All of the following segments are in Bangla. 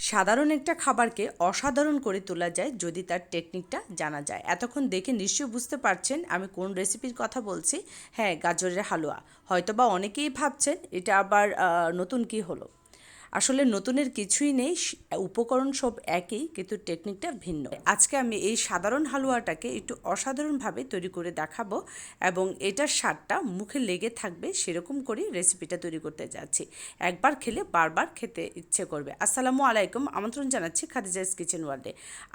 সাধারণ একটা খাবারকে অসাধারণ করে তোলা যায় যদি তার টেকনিকটা জানা যায়। এতক্ষণ দেখে নিশ্চয়ই বুঝতে পারছেন আমি কোন রেসিপির কথা বলছি। হ্যাঁ, গাজরের হালুয়া। হয়তোবা অনেকেই ভাবছেন এটা আবার নতুন কি হলো। আসলে নতুনের কিছুই নেই, উপকরণ সব একই কিন্তু টেকনিকটা ভিন্ন। আজকে আমি এই সাধারণ হালুয়াটাকে একটু অসাধারণভাবে তৈরি করে দেখাবো এবং এটার স্বাদটা মুখে লেগে থাকবে সেরকম করে রেসিপিটা তৈরি করতে যাচ্ছি। একবার খেলে বারবার খেতে ইচ্ছে করবে। আসসালামু আলাইকুম, আমন্ত্রণ জানাচ্ছি খাদিজাস কিচেন ওয়ার্ল্ডে।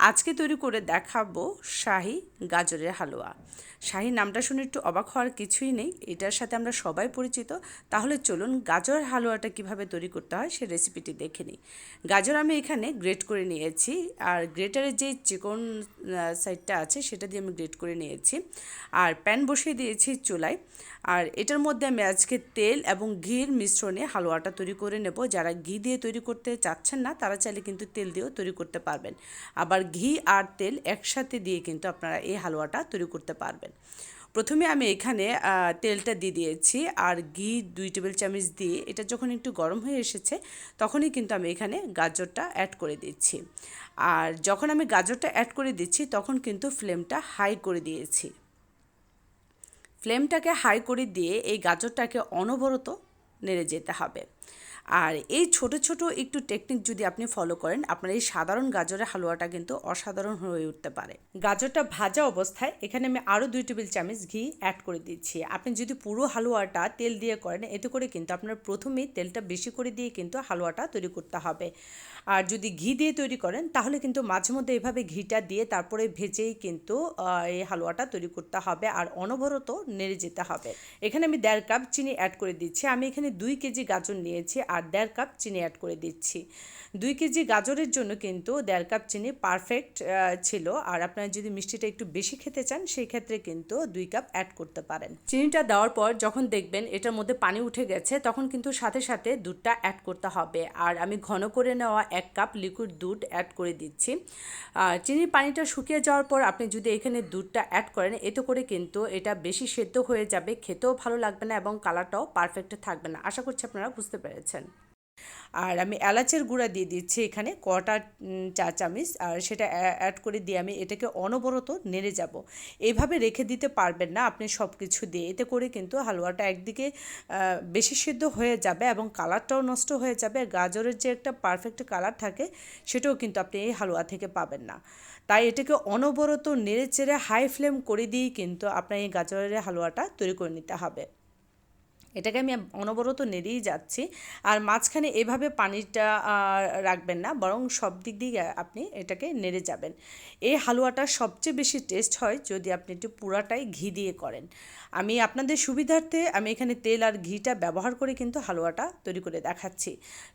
আজকে তৈরি করে দেখাবো শাহি গাজরের হালুয়া। শাহি নামটা শুনে একটু অবাক হওয়ার কিছুই নেই, এটার সাথে আমরা সবাই পরিচিত। তাহলে চলুন গাজর হালুয়াটা কিভাবে তৈরি করতে হয় সে রেসিপিটি দেখে নিই। গাজর আমি এখানে গ্রেট করে নিয়েছি, আর গ্রেটারের যে চিকন সাইডটা আছে সেটা দিয়ে আমি গ্রেট করে নিয়েছি। আর প্যান বসিয়ে দিয়েছি চুলায়। আর এটার মধ্যে আমি আজকে তেল এবং ঘির মিশ্রণে হালুয়াটা তৈরি করে নেব। যারা ঘি দিয়ে তৈরি করতে চাচ্ছেন না তারা চাইলে কিন্তু তেল দিয়েও তৈরি করতে পারবেন। আবার ঘি আর তেল একসাথে দিয়ে কিন্তু আপনারা এই হালুয়াটা তৈরি করতে পারবেন। প্রথমে আমি এখানে তেলটা দিয়ে দিয়েছি আর ঘি 2 টেবিল চামচ দিয়ে এটা যখন একটু গরম হয়ে এসেছে তখনই কিন্তু আমি এখানে গাজরটা অ্যাড করে দিচ্ছি। আর যখন আমি গাজরটা অ্যাড করে দিচ্ছি তখন কিন্তু ফ্লেমটা হাই করে দিয়েছি। ফ্লেমটাকে হাই করে দিয়ে এই গাজরটাকে অনবরত নেড়ে যেতে হবে। আর এই ছোট ছোট একটু টেকনিক যদি আপনি ফলো করেন আপনার এই সাধারণ গাজরের হালুয়াটা কিন্তু অসাধারণ হয়ে উঠতে পারে। গাজরটা ভাজা অবস্থায় এখানে আমি আরও 2 টেবিল চামচ ঘি অ্যাড করে দিচ্ছি। আপনি যদি পুরো হালুয়াটা তেল দিয়ে করেন এতে করে কিন্তু আপনার প্রথমেই তেলটা বেশি করে দিয়ে কিন্তু হালুয়াটা তৈরি করতে হবে। আর যদি ঘি দিয়ে তৈরি করেন তাহলে কিন্তু মাঝে মধ্যে এভাবে ঘিটা দিয়ে তারপরে ভেজেই কিন্তু এই হালুয়াটা তৈরি করতে হবে আর অনবরত নেড়ে যেতে হবে। এখানে আমি 1.5 কাপ চিনি অ্যাড করে দিচ্ছি। আমি এখানে 2 কেজি গাজর নিয়েছি আর 1.5 কাপ চিনি অ্যাড করে দিচ্ছি। 2 কেজি গাজরের জন্য কিন্তু 1.5 কাপ চিনি পারফেক্ট ছিল। আর আপনারা যদি মিষ্টিটা একটু বেশি খেতে চান সেই ক্ষেত্রে কিন্তু 2 কাপ অ্যাড করতে পারেন। চিনিটা দেওয়ার পর যখন দেখবেন এটার মধ্যে পানি উঠে গেছে তখন কিন্তু সাথে সাথে দুধটা অ্যাড করতে হবে। আর আমি ঘন করে নেওয়া 1 কাপ লিকুইড দুধ অ্যাড করে দিচ্ছি। চিনির পানিটা শুকিয়ে যাওয়ার পর আপনি যদি এখানে দুধটা অ্যাড করেন এতে করে কিন্তু এটা বেশি সেদ্ধ হয়ে যাবে, খেতেও ভালো লাগবে না এবং কালারটাও পারফেক্ট থাকবে না। আশা করছি আপনারা বুঝতে পেরেছেন। আর আমি এলাচের গুঁড়া দিয়ে দিচ্ছি এখানে 1/4 চা চামচ, আর সেটা অ্যাড করে দিয়ে আমি এটাকে অনবরত নেড়ে যাব। এইভাবে রেখে দিতে পারবেন না আপনি সব কিছু দিয়ে, এতে করে কিন্তু হালুয়াটা একদিকে বেশি সিদ্ধ হয়ে যাবে এবং কালারটাও নষ্ট হয়ে যাবে। গাজরের যে একটা পারফেক্ট কালার থাকে সেটাও কিন্তু আপনি এই হালুয়া থেকে পাবেন না। তাই এটাকে অনবরত নেড়ে চেড়ে হাই ফ্লেম করে দিয়েই কিন্তু আপনার এই গাজরের হালুয়াটা তৈরি করে নিতে হবে। এটাকে আমি অনবরত নেড়েই যাচ্ছি। আর মাঝখানে এভাবে পানিটা রাখবেন না, বরং সব দিক দিয়ে আপনি এটাকে নেড়ে যাবেন। এই হালুয়াটা সবচেয়ে বেশি টেস্ট হয় যদি আপনি একটু পুরাটাই ঘি দিয়ে করেন। আমি আপনাদের সুবিধার্থে আমি এখানে তেল আর ঘিটা ব্যবহার করে কিন্তু হালুয়াটা তৈরি করে দেখাচ্ছি।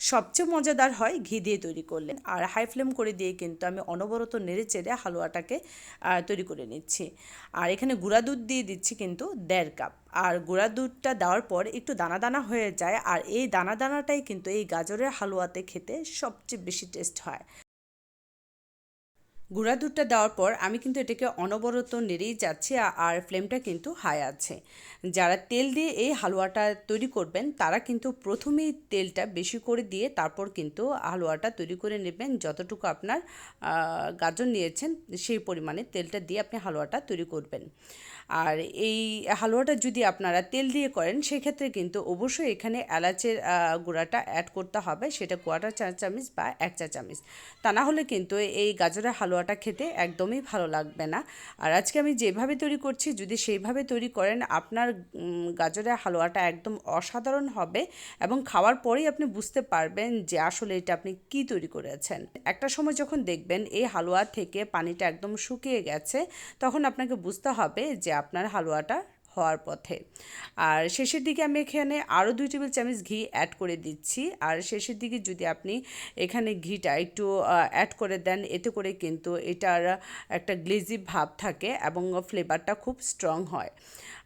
সবচেয়ে মজাদার হয় ঘি দিয়ে তৈরি করলে। আর হাই ফ্লেম করে দিয়ে কিন্তু আমি অনবরত নেড়ে চেড়ে হালুয়াটাকে তৈরি করে নিচ্ছি। আর এখানে গুঁড়া দুধ দিয়ে দিচ্ছি কিন্তু 1.5 কাপ। আর গুঁড়া দুধটা দেওয়ার পর একটু দানা দানা হয়ে যায়, আর এই দানা দানাটাই কিন্তু এই গাজরের হালুয়াতে খেতে সবচেয়ে বেশি টেস্ট হয়। গুঁড়া দুধটা দেওয়ার পর আমি কিন্তু এটাকে অনবরত নেড়েই যাচ্ছি আর ফ্লেমটা কিন্তু হাই আছে। যারা তেল দিয়ে এই হালুয়াটা তৈরি করবেন তারা কিন্তু প্রথমেই তেলটা বেশি করে দিয়ে তারপর কিন্তু হালুয়াটা তৈরি করে নেবেন। যতটুকু আপনার গাজর নিয়েছেন সেই পরিমাণে তেলটা দিয়ে আপনি হালুয়াটা তৈরি করবেন। আর এই হালুয়াটা যদি আপনারা তেল দিয়ে করেন সেক্ষেত্রে কিন্তু অবশ্যই এখানে এলাচের গুঁড়াটা অ্যাড করতে হবে, সেটা 1/4 চা চামচ বা 1 চা চামচ। তা না হলে কিন্তু এই গাজরের হালুয়াটা খেতে একদমই ভালো লাগবে না। আর আজকে আমি যেভাবে তৈরি করছি যদি সেইভাবে তৈরি করেন আপনার গাজরের হালুয়াটা একদম অসাধারণ হবে এবং খাওয়ার পরেই আপনি বুঝতে পারবেন যে আসলে এটা আপনি কি তৈরি করেছেন। একটা সময় যখন দেখবেন এই হালুয়া থেকে পানিটা একদম শুকিয়ে গেছে তখন আপনাকে বুঝতে হবে যে আপনার হালুয়াটা হওয়ার পথে। আর শেষের দিকে আমি এখানে আরও 2 টেবিল চামচ ঘি অ্যাড করে দিচ্ছি। আর শেষের দিকে যদি আপনি এখানে ঘিটা একটু অ্যাড করে দেন এতে করে কিন্তু এটার একটা গ্লেজি ভাব থাকে এবং ফ্লেভারটা খুব স্ট্রং হয়।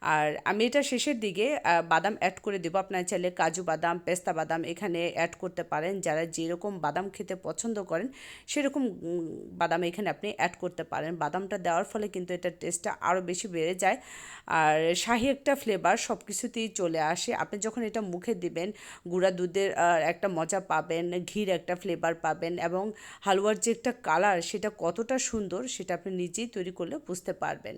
আর আমি এটা শেষের দিকে বাদাম অ্যাড করে দেবো। আপনার চাইলে কাজু বাদাম, পেস্তা বাদাম এখানে অ্যাড করতে পারেন। যারা যেরকম বাদাম খেতে পছন্দ করেন সেরকম বাদাম এখানে আপনি অ্যাড করতে পারেন। বাদামটা দেওয়ার ফলে কিন্তু এটার টেস্টটা আরও বেশি বেড়ে যায়, আর শাহি একটা ফ্লেভার সব কিছুতেই চলে আসে। আপনি যখন এটা মুখে দিবেন গুঁড়া দুধের একটা মজা পাবেন, ঘির একটা ফ্লেভার পাবেন, এবং হালুয়ার যে একটা কালার সেটা কতটা সুন্দর সেটা আপনি নিজেই তৈরি করলে বুঝতে পারবেন।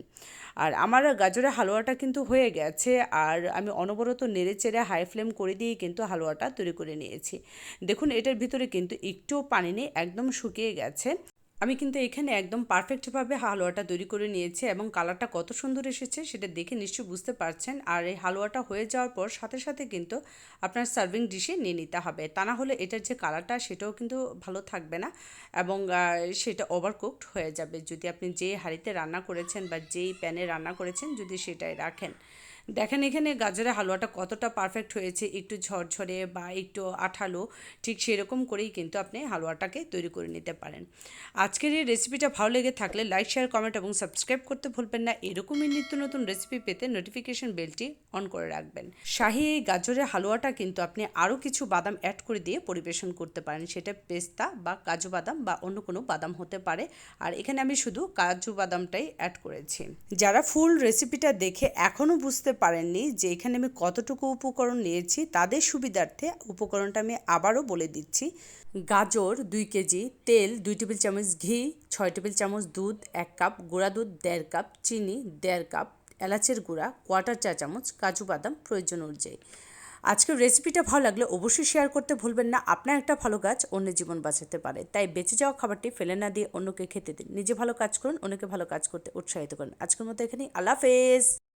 আর আমার গাজরের হালুয়াটা কিন্তু হয়ে গেছে, আর আমি অনবরত নেড়ে চেড়ে হাই ফ্লেম করে দিয়েই কিন্তু হালুয়াটা তৈরি করে নিয়েছি। দেখুন এটার ভিতরে কিন্তু একটুও পানি নেই, একদম শুকিয়ে গেছে। আমি কিন্তু এখানে একদম পারফেক্টভাবে হালুয়াটা তৈরি করে নিয়েছি, এবং কালারটা কত সুন্দর এসেছে সেটা দেখে নিশ্চয়ই বুঝতে পারছেন। আর এই হালুয়াটা হয়ে যাওয়ার পর সাথে সাথে কিন্তু আপনার সার্ভিং ডিশে নিয়ে নিতে হবে, তা না হলে এটার যে কালারটা সেটাও কিন্তু ভালো থাকবে না, এবং সেটা ওভারকুকড হয়ে যাবে যদি আপনি যে হাঁড়িতে রান্না করেছেন বা যেই প্যানে রান্না করেছেন যদি সেটাই রাখেন। দেখেন এখানে গাজরের হালুয়াটা কতটা পারফেক্ট হয়েছে, একটু ঝরঝরে বা একটু আঠালো, ঠিক সেরকম করেই কিন্তু আপনি হালুয়াটাকে তৈরি করে নিতে পারেন। আজকের এই রেসিপিটা ভালো লেগে থাকলে লাইক, শেয়ার, কমেন্ট এবং সাবস্ক্রাইব করতে ভুলবেন না। এরকমই নিত্য নতুন রেসিপি পেতে নোটিফিকেশন বেলটি অন করে রাখবেন। শাহি এই গাজরের হালুয়াটা কিন্তু আপনি আরও কিছু বাদাম অ্যাড করে দিয়ে পরিবেশন করতে পারেন, সেটা পেস্তা বা কাজু বাদাম বা অন্য কোনো বাদাম হতে পারে। আর এখানে আমি শুধু কাজু বাদামটাই অ্যাড করেছি। যারা ফুল রেসিপিটা দেখে এখনও বুঝতে পারেননি যে এখানে আমি কতটুকু উপকরণ নিয়েছি, তাদের সুবিধার্থে উপকরণটা আমি আবারও বলে দিচ্ছি। গাজর 2 কেজি, তেল 2 টেবিল চামচ, ঘি 6 টেবিল চামচ, দুধ 1 কাপ, গুঁড়া দুধ 1.5 কাপ, চিনি 1.5 কাপ, এলাচের গুঁড়া 1/4 চা চামচ, কাজু বাদাম প্রয়োজন অনুযায়ী। আজকের রেসিপিটা ভালো লাগলে অবশ্যই শেয়ার করতে ভুলবেন না। আপনার একটা ভালো কাজ অন্যের জীবন বাঁচাতে পারে, তাই বেঁচে যাওয়া খাবারটি ফেলে না দিয়ে অন্যকে খেতে দিন। নিজে ভালো কাজ করুন, অন্যকে ভালো কাজ করতে উৎসাহিত করুন। আজকের মতো এখানেই, আল্লাহ হাফেজ।